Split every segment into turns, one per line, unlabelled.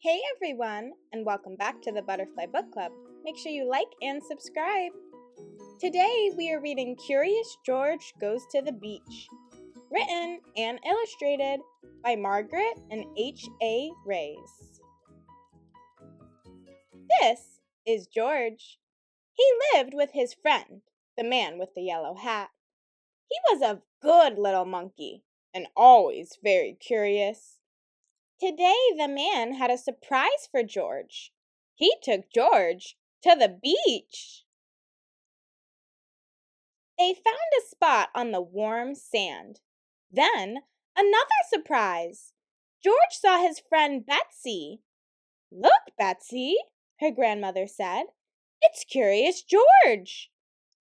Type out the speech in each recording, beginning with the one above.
Hey everyone, and welcome back to the Butterfly Bookclub. Make sure you like and subscribe. Today we are reading Curious George Goes to the Beach, written and illustrated by Margret and H.A. This is George. He lived with his friend, the man with the yellow hat. He was a good little monkey and always very curious. Today the man had a surprise for George. He took George to the beach. They found a spot on the warm sand. Then another surprise. George saw his friend Betsy. "Look, Betsy," her grandmother said. "It's Curious George."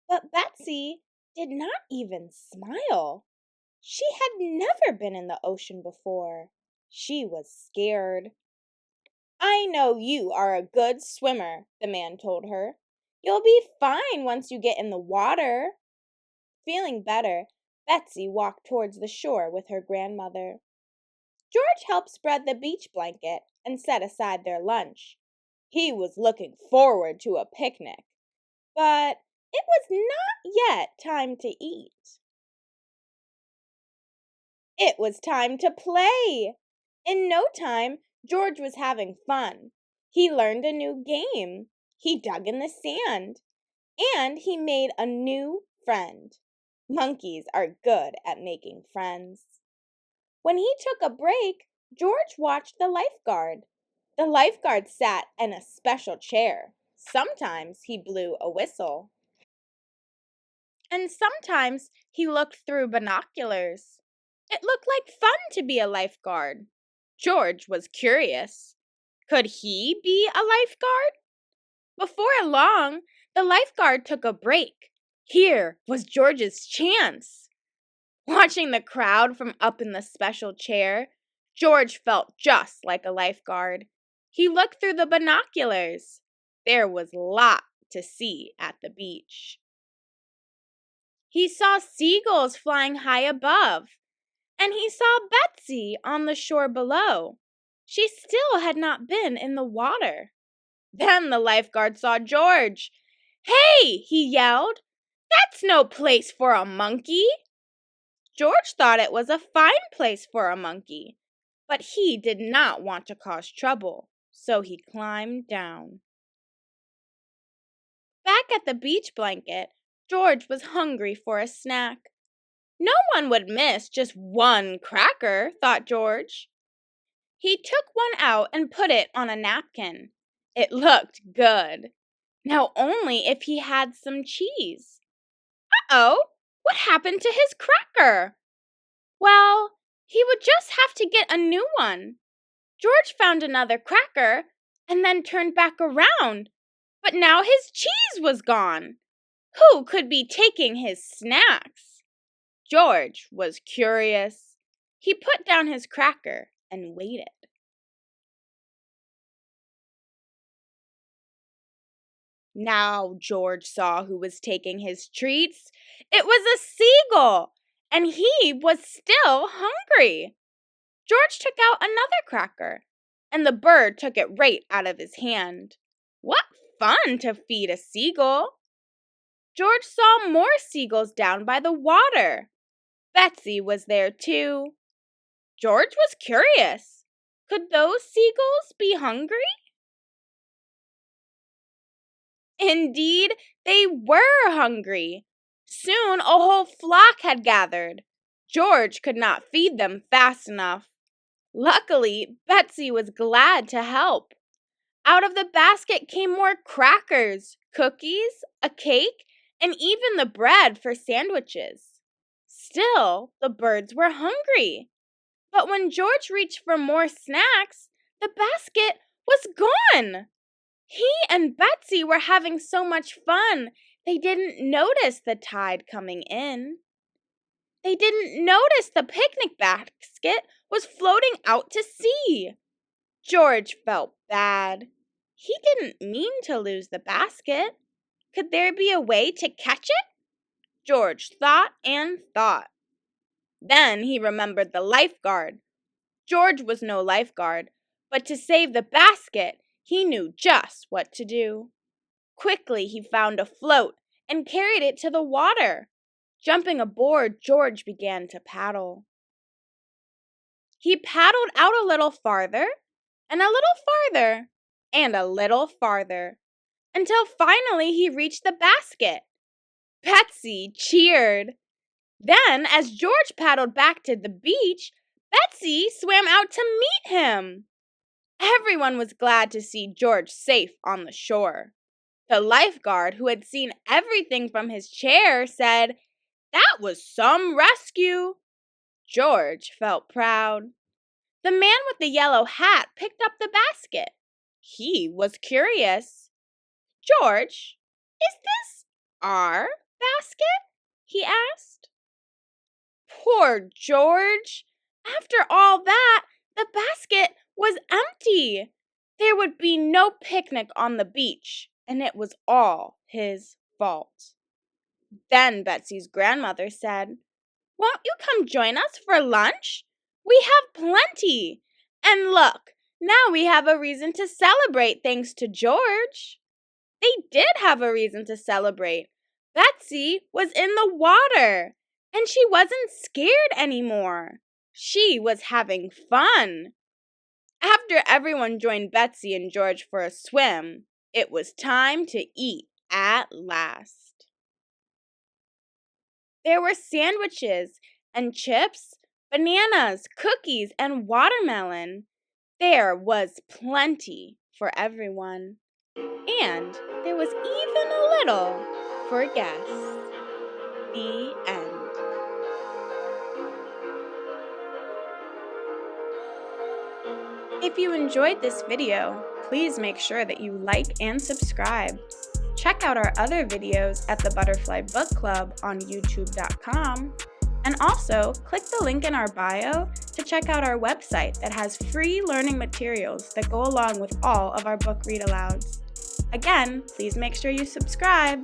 But Betsy did not even smile. She had never been in the ocean before. She was scared. "I know you are a good swimmer," the man told her. "You'll be fine once you get in the water." Feeling better, Betsy walked towards the shore with her grandmother. George helped spread the beach blanket and set aside their lunch. He was looking forward to a picnic, but it was not yet time to eat. It was time to play. In no time, George was having fun. He learned a new game. He dug in the sand. And he made a new friend. Monkeys are good at making friends. When he took a break, George watched the lifeguard. The lifeguard sat in a special chair. Sometimes he blew a whistle. And sometimes he looked through binoculars. It looked like fun to be a lifeguard. George was curious. Could he be a lifeguard? Before long, the lifeguard took a break. Here was George's chance. Watching the crowd from up in the special chair, George felt just like a lifeguard. He looked through the binoculars. There was lots to see at the beach. He saw seagulls flying high above, and he saw Betsy on the shore below. She still had not been in the water. Then the lifeguard saw George. "Hey!" he yelled. "That's no place for a monkey." George thought it was a fine place for a monkey, but he did not want to cause trouble, so he climbed down. Back at the beach blanket, George was hungry for a snack. No one would miss just one cracker, thought George. He took one out and put it on a napkin. It looked good. Now only if he had some cheese. Uh-oh, what happened to his cracker? Well, he would just have to get a new one. George found another cracker and then turned back around. But now his cheese was gone. Who could be taking his snacks? George was curious. He put down his cracker and waited. Now George saw who was taking his treats. It was a seagull, and he was still hungry. George took out another cracker, and the bird took it right out of his hand. What fun to feed a seagull! George saw more seagulls down by the water. Betsy was there too. George was curious. Could those seagulls be hungry? Indeed, they were hungry. Soon a whole flock had gathered. George could not feed them fast enough. Luckily, Betsy was glad to help. Out of the basket came more crackers, cookies, a cake, and even the bread for sandwiches. Still, the birds were hungry. But when George reached for more snacks, the basket was gone. He and Betsy were having so much fun, they didn't notice the tide coming in. They didn't notice the picnic basket was floating out to sea. George felt bad. He didn't mean to lose the basket. Could there be a way to catch it? George thought and thought. Then he remembered the lifeguard. George was no lifeguard, But to save the basket, he knew just what to do. Quickly, he found a float and carried it to the water. Jumping aboard, George began to paddle. He paddled out a little farther, and a little farther, and a little farther, until finally he reached the basket. Betsy cheered. Then, as George paddled back to the beach, Betsy swam out to meet him. Everyone was glad to see George safe on the shore. The lifeguard, who had seen everything from his chair, said, "That was some rescue." George felt proud. The man with the yellow hat picked up the basket. He was curious. "George, is this our basket?" he asked. Poor George! After all that, the basket was empty. There would be no picnic on the beach, and it was all his fault. Then Betsy's grandmother said, "Won't you come join us for lunch? We have plenty. And look, now we have a reason to celebrate thanks to George." They did have a reason to celebrate. Betsy was in the water, and she wasn't scared anymore. She was having fun. After everyone joined Betsy and George for a swim, it was time to eat at last. There were sandwiches and chips, bananas, cookies, and watermelon. There was plenty for everyone. And there was even a little for guests. The end. If you enjoyed this video, please make sure that you like and subscribe. Check out our other videos at the Butterfly Book Club on youtube.com. And also, click the link in our bio to check out our website that has free learning materials that go along with all of our book read-alouds. Again, please make sure you subscribe.